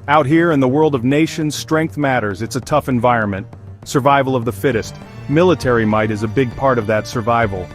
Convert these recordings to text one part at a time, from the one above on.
Out here in the world of nations, strength matters. It's a tough environment. Survival of the fittest. Military might is a big part of that survival.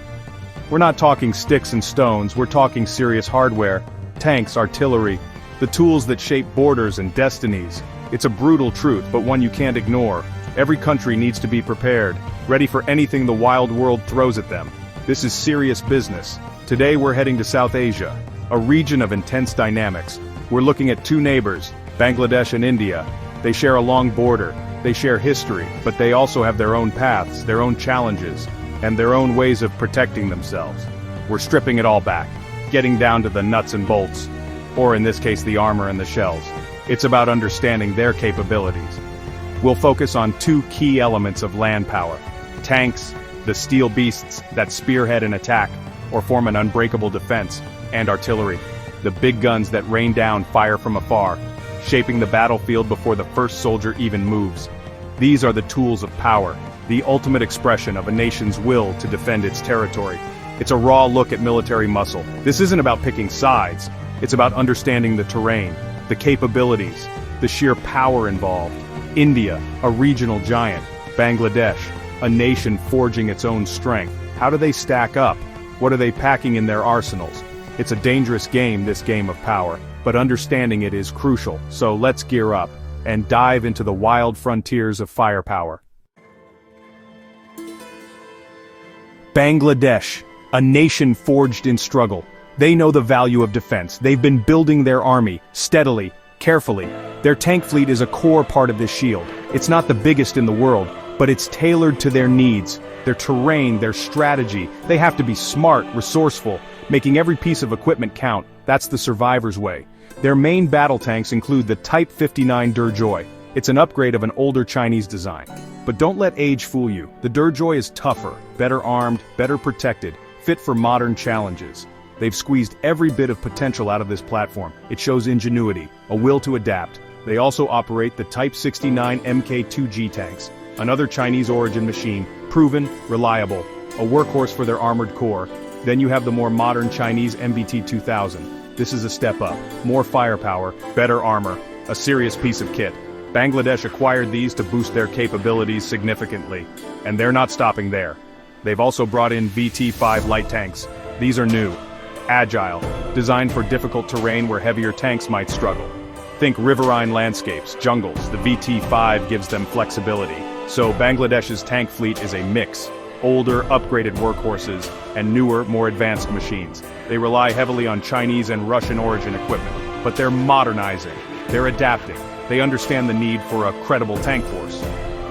We're not talking sticks and stones, we're talking serious hardware. Tanks, artillery, the tools that shape borders and destinies. It's a brutal truth, but one you can't ignore. Every country needs to be prepared, ready for anything the wild world throws at them. This is serious business. Today we're heading to South Asia, a region of intense dynamics. We're looking at two neighbors, Bangladesh and India. They share a long border, they share history, but they also have their own paths, their own challenges, and their own ways of protecting themselves. We're stripping it all back, getting down to the nuts and bolts, or in this case the armor and the shells. It's about understanding their capabilities. We'll focus on two key elements of land power. Tanks, the steel beasts that spearhead an attack or form an unbreakable defense, and artillery, the big guns that rain down fire from afar, shaping the battlefield before the first soldier even moves. These are the tools of power, the ultimate expression of a nation's will to defend its territory. It's a raw look at military muscle. This isn't about picking sides, it's about understanding the terrain, the capabilities, the sheer power involved. India, a regional giant. Bangladesh, a nation forging its own strength. How do they stack up? What are they packing in their arsenals? It's a dangerous game, this game of power, but understanding it is crucial, so let's gear up and dive into the wild frontiers of firepower. Bangladesh, a nation forged in struggle. They know the value of defense. They've been building their army, steadily, carefully. Their tank fleet is a core part of this shield. It's not the biggest in the world, but it's tailored to their needs, their terrain, their strategy. They have to be smart, resourceful, making every piece of equipment count. That's the survivor's way. Their main battle tanks include the Type 59 Durjoy. It's an upgrade of an older Chinese design. But don't let age fool you. The Durjoy is tougher, better armed, better protected, fit for modern challenges. They've squeezed every bit of potential out of this platform. It shows ingenuity, a will to adapt. They also operate the Type 69 Mk2G tanks, another Chinese origin machine, proven, reliable, a workhorse for their armored core. Then you have the more modern Chinese MBT-2000. This is a step up, more firepower, better armor, a serious piece of kit. Bangladesh acquired these to boost their capabilities significantly, and they're not stopping there. They've also brought in VT-5 light tanks. These are new, agile, designed for difficult terrain where heavier tanks might struggle. Think riverine landscapes, jungles. The VT-5 gives them flexibility. So Bangladesh's tank fleet is a mix. Older, upgraded workhorses, and newer, more advanced machines. They rely heavily on Chinese and Russian origin equipment, but they're modernizing, they're adapting, they understand the need for a credible tank force.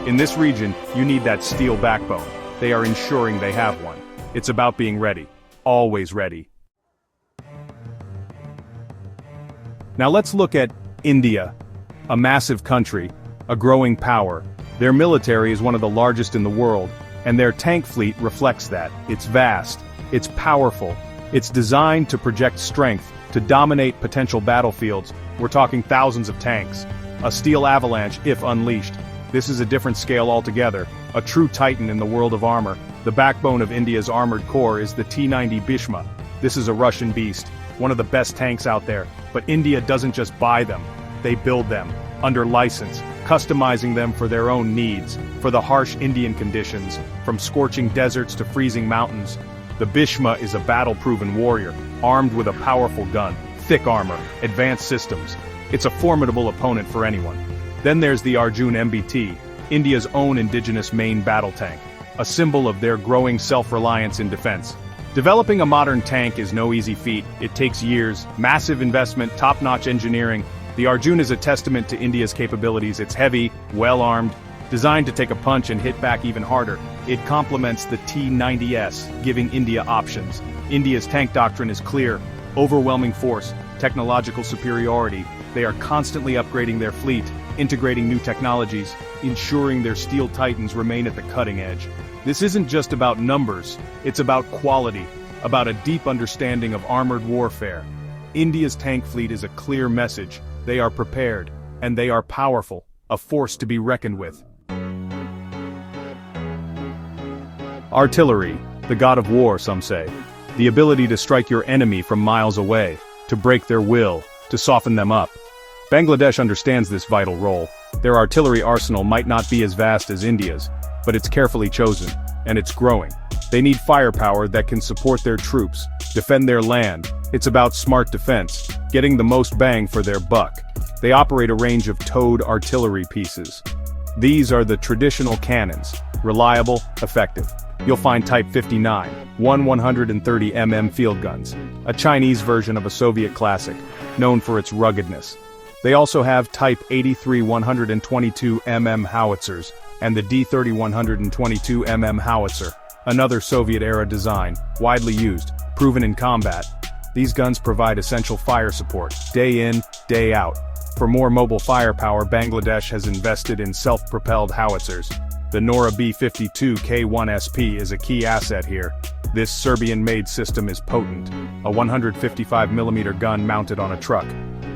In this region, you need that steel backbone. They are ensuring they have one. It's about being ready, always ready. Now let's look at India, a massive country, a growing power. Their military is one of the largest in the world, and their tank fleet reflects that. It's vast, it's powerful, it's designed to project strength, to dominate potential battlefields. We're talking thousands of tanks. A steel avalanche if unleashed. This is a different scale altogether, a true titan in the world of armor. The backbone of India's armored core is the T-90 Bhishma. This is a Russian beast, one of the best tanks out there, but India doesn't just buy them, they build them, under license, customizing them for their own needs, for the harsh Indian conditions, from scorching deserts to freezing mountains. The Bhishma is a battle-proven warrior, armed with a powerful gun, thick armor, advanced systems. It's a formidable opponent for anyone. Then there's the Arjun MBT, India's own indigenous main battle tank, a symbol of their growing self-reliance in defense. Developing a modern tank is no easy feat. It takes years, massive investment, top-notch engineering. The Arjun is a testament to India's capabilities. It's heavy, well-armed, designed to take a punch and hit back even harder. It complements the T-90S, giving India options. India's tank doctrine is clear: overwhelming force, technological superiority. They are constantly upgrading their fleet, integrating new technologies, ensuring their steel titans remain at the cutting edge. This isn't just about numbers, it's about quality, about a deep understanding of armored warfare. India's tank fleet is a clear message. They are prepared, and they are powerful, a force to be reckoned with. Artillery, the god of war, some say. The ability to strike your enemy from miles away, to break their will, to soften them up. Bangladesh understands this vital role. Their artillery arsenal might not be as vast as India's, but it's carefully chosen, and it's growing. They need firepower that can support their troops, defend their land. It's about smart defense, getting the most bang for their buck. They operate a range of towed artillery pieces. These are the traditional cannons, reliable, effective. You'll find Type 59, 130mm field guns, a Chinese version of a Soviet classic, known for its ruggedness. They also have Type 83 122mm howitzers, and the D-30 122mm howitzer, another Soviet-era design, widely used, proven in combat. These guns provide essential fire support, day in, day out. For more mobile firepower, Bangladesh has invested in self-propelled howitzers. The Nora B-52 K1SP is a key asset here. This Serbian-made system is potent, a 155mm gun mounted on a truck.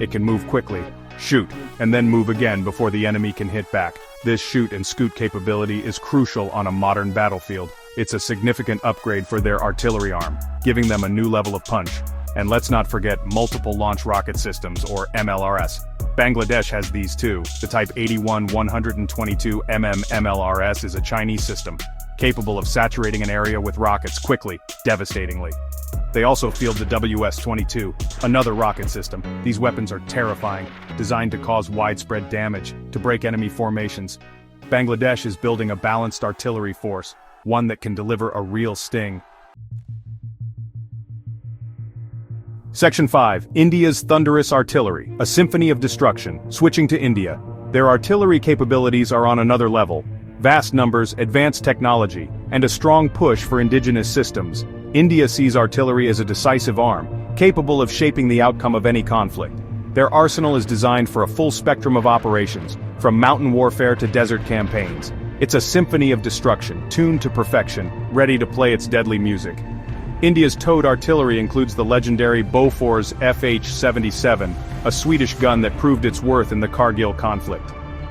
It can move quickly, shoot, and then move again before the enemy can hit back. This shoot and scoot capability is crucial on a modern battlefield. It's a significant upgrade for their artillery arm, giving them a new level of punch. And let's not forget multiple launch rocket systems, or MLRS. Bangladesh has these too. The Type 81 122mm MLRS is a Chinese system, capable of saturating an area with rockets quickly, devastatingly. They also field the WS-22, another rocket system. These weapons are terrifying, designed to cause widespread damage, to break enemy formations. Bangladesh is building a balanced artillery force, one that can deliver a real sting. Section 5. India's thunderous artillery, a symphony of destruction. Switching to India. Their artillery capabilities are on another level. Vast numbers, advanced technology, and a strong push for indigenous systems. India sees artillery as a decisive arm, capable of shaping the outcome of any conflict. Their arsenal is designed for a full spectrum of operations, from mountain warfare to desert campaigns. It's a symphony of destruction, tuned to perfection, ready to play its deadly music. India's towed artillery includes the legendary Bofors FH-77, a Swedish gun that proved its worth in the Kargil conflict.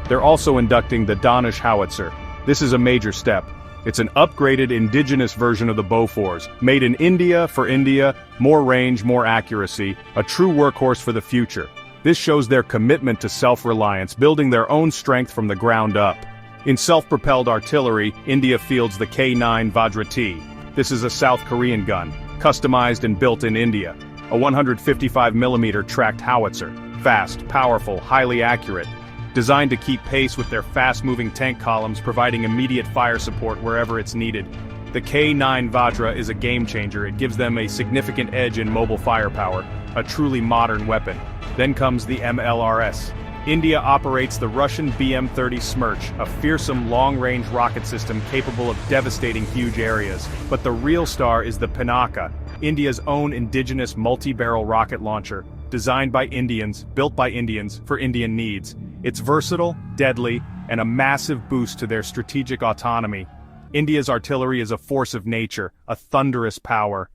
They're also inducting the Danish howitzer. This is a major step. It's an upgraded indigenous version of the Bofors, made in India for India, more range, more accuracy, a true workhorse for the future. This shows their commitment to self-reliance, building their own strength from the ground up. In self-propelled artillery, India fields the K9 Vajra T. This is a South Korean gun, customized and built in India. A 155mm tracked howitzer, fast, powerful, highly accurate. Designed to keep pace with their fast-moving tank columns, providing immediate fire support wherever it's needed. The K9 Vajra is a game-changer. It gives them a significant edge in mobile firepower, a truly modern weapon. Then comes the MLRS. India operates the Russian BM-30 Smerch, a fearsome long-range rocket system capable of devastating huge areas. But the real star is the Pinaka, India's own indigenous multi-barrel rocket launcher, designed by Indians, built by Indians, for Indian needs. It's versatile, deadly, and a massive boost to their strategic autonomy. India's artillery is a force of nature, a thunderous power.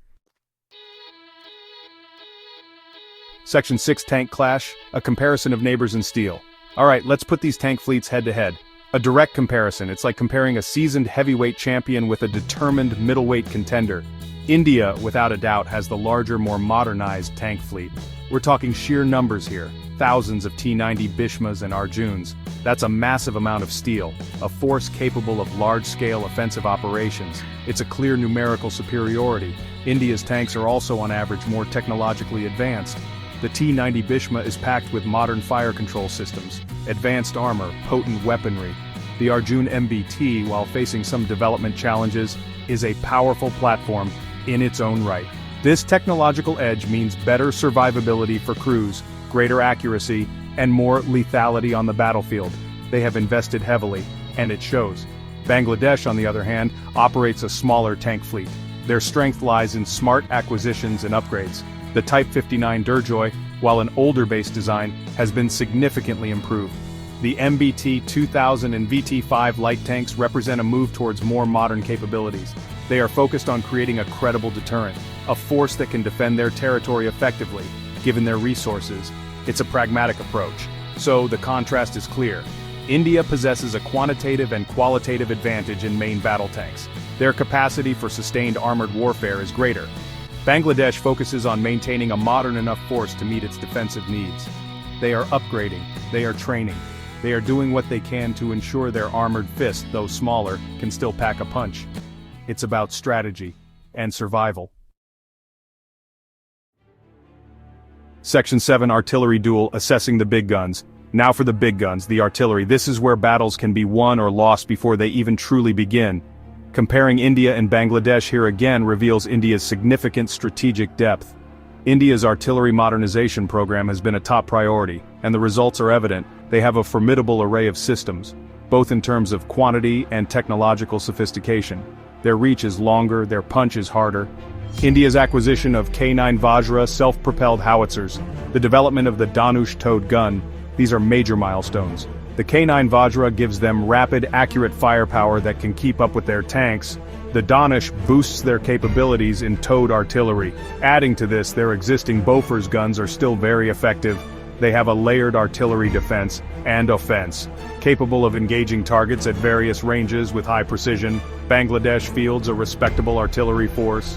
Section 6 Tank Clash, a comparison of neighbors in steel. Alright, let's put these tank fleets head to head. A direct comparison, it's like comparing a seasoned heavyweight champion with a determined middleweight contender. India, without a doubt, has the larger, more modernized tank fleet. We're talking sheer numbers here. Thousands of T-90 Bhishmas and Arjuns. That's a massive amount of steel, a force capable of large-scale offensive operations. It's a clear numerical superiority. India's tanks are also on average more technologically advanced. The T-90 Bhishma is packed with modern fire control systems, advanced armor, potent weaponry. The Arjun MBT, while facing some development challenges, is a powerful platform in its own right. This technological edge means better survivability for crews, greater accuracy, and more lethality on the battlefield. They have invested heavily, and it shows. Bangladesh, on the other hand, operates a smaller tank fleet. Their strength lies in smart acquisitions and upgrades. The Type 59 Durjoy, while an older base design, has been significantly improved. The MBT 2000 and VT5 light tanks represent a move towards more modern capabilities. They are focused on creating a credible deterrent, a force that can defend their territory effectively, given their resources. It's a pragmatic approach. So the contrast is clear. India possesses a quantitative and qualitative advantage in main battle tanks. Their capacity for sustained armored warfare is greater. Bangladesh focuses on maintaining a modern enough force to meet its defensive needs. They are upgrading, they are training, they are doing what they can to ensure their armored fist, though smaller, can still pack a punch. It's about strategy and survival. Section 7 Artillery Duel, assessing the big guns. Now for the big guns, the artillery. This is where battles can be won or lost before they even truly begin. Comparing India and Bangladesh here again reveals India's significant strategic depth. India's artillery modernization program has been a top priority, and the results are evident. They have a formidable array of systems, both in terms of quantity and technological sophistication. Their reach is longer, their punch is harder. India's acquisition of K9 Vajra self-propelled howitzers, the development of the Dhanush towed gun, these are major milestones. The K9 Vajra gives them rapid, accurate firepower that can keep up with their tanks. The Dhanush boosts their capabilities in towed artillery. Adding to this, their existing Bofors guns are still very effective. They have a layered artillery defense and offense, capable of engaging targets at various ranges with high precision. Bangladesh fields a respectable artillery force.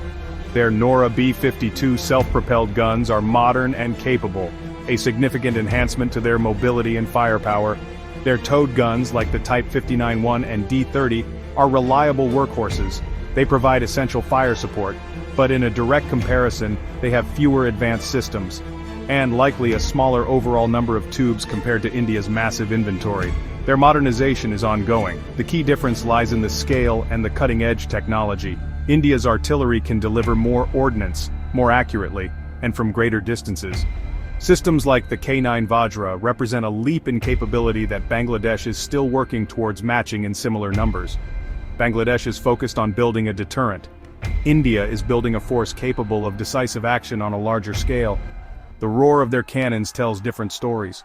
Their Nora B-52 self-propelled guns are modern and capable, a significant enhancement to their mobility and firepower. Their towed guns, like the Type 59-1 and D-30, are reliable workhorses. They provide essential fire support, but in a direct comparison, they have fewer advanced systems, and likely a smaller overall number of tubes compared to India's massive inventory. Their modernization is ongoing. The key difference lies in the scale and the cutting-edge technology. India's artillery can deliver more ordnance, more accurately, and from greater distances. Systems like the K9 Vajra represent a leap in capability that Bangladesh is still working towards matching in similar numbers. Bangladesh is focused on building a deterrent. India is building a force capable of decisive action on a larger scale. The roar of their cannons tells different stories.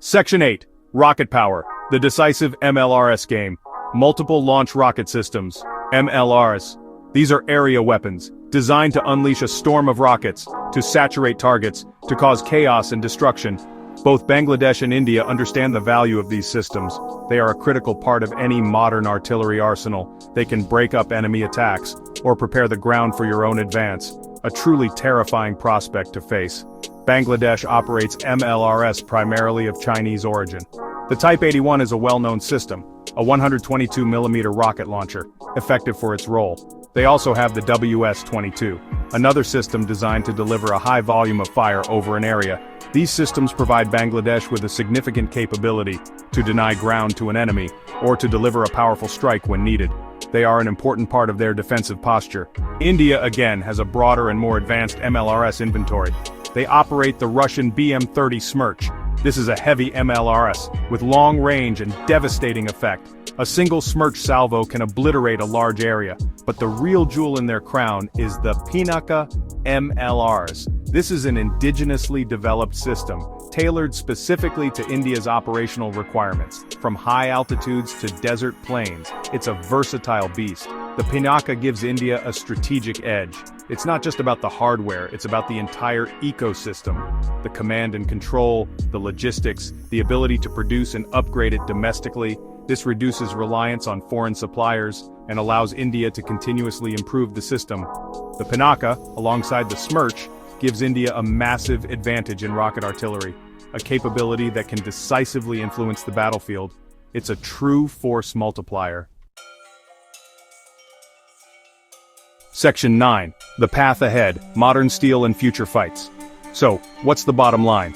Section 8. Rocket Power, the decisive MLRS game. Multiple Launch Rocket Systems, MLRS. These are area weapons, designed to unleash a storm of rockets, to saturate targets, to cause chaos and destruction. Both Bangladesh and India understand the value of these systems. They are a critical part of any modern artillery arsenal. They can break up enemy attacks, or prepare the ground for your own advance. A truly terrifying prospect to face. Bangladesh operates MLRS primarily of Chinese origin. The Type 81 is a well-known system, a 122mm rocket launcher, effective for its role. They also have the WS-22, another system designed to deliver a high volume of fire over an area. These systems provide Bangladesh with a significant capability to deny ground to an enemy, or to deliver a powerful strike when needed. They are an important part of their defensive posture. India again has a broader and more advanced MLRS inventory. They operate the Russian BM-30 Smerch. This is a heavy MLRS, with long range and devastating effect. A single Smerch salvo can obliterate a large area, but the real jewel in their crown is the Pinaka MLRs. This is an indigenously developed system, tailored specifically to India's operational requirements. From high altitudes to desert plains, it's a versatile beast. The Pinaka gives India a strategic edge. It's not just about the hardware, it's about the entire ecosystem. The command and control, the logistics, the ability to produce and upgrade it domestically. This reduces reliance on foreign suppliers and allows India to continuously improve the system. The Pinaka, alongside the Smerch, gives India a massive advantage in rocket artillery, a capability that can decisively influence the battlefield. It's a true force multiplier. Section 9. The Path Ahead, Modern Steel and Future Fights. So, what's the bottom line?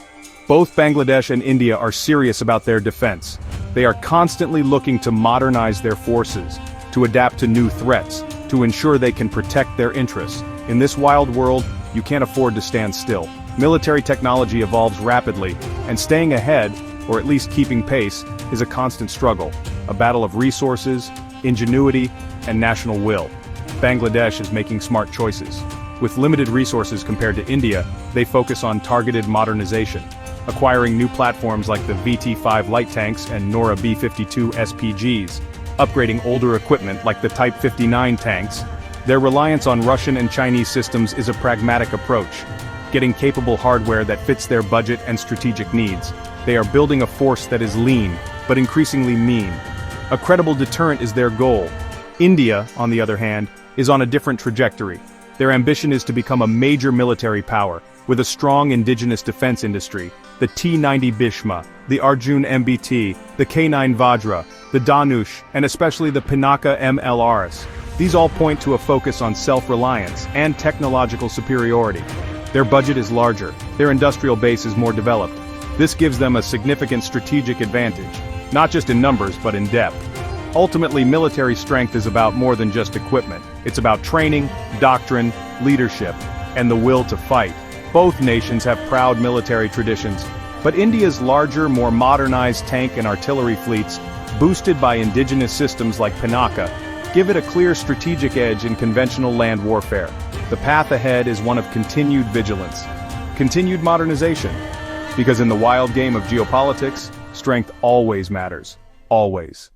Both Bangladesh and India are serious about their defense. They are constantly looking to modernize their forces, to adapt to new threats, to ensure they can protect their interests. In this wild world, you can't afford to stand still. Military technology evolves rapidly, and staying ahead, or at least keeping pace, is a constant struggle, a battle of resources, ingenuity, and national will. Bangladesh is making smart choices. With limited resources compared to India, they focus on targeted modernization, acquiring new platforms like the VT-5 light tanks and Nora B-52 SPGs, upgrading older equipment like the Type 59 tanks. Their reliance on Russian and Chinese systems is a pragmatic approach, getting capable hardware that fits their budget and strategic needs. They are building a force that is lean, but increasingly mean. A credible deterrent is their goal. India, on the other hand, is on a different trajectory. Their ambition is to become a major military power. with a strong indigenous defense industry, the T-90 Bhishma, the Arjun MBT, the K-9 Vajra, the Dhanush, and especially the Pinaka MLRs. These all point to a focus on self-reliance and technological superiority. Their budget is larger, their industrial base is more developed. This gives them a significant strategic advantage, not just in numbers but in depth. Ultimately, military strength is about more than just equipment. It's about training, doctrine, leadership, and the will to fight. Both nations have proud military traditions, but India's larger, more modernized tank and artillery fleets, boosted by indigenous systems like Pinaka, give it a clear strategic edge in conventional land warfare. The path ahead is one of continued vigilance, continued modernization, because in the wild game of geopolitics, strength always matters. Always.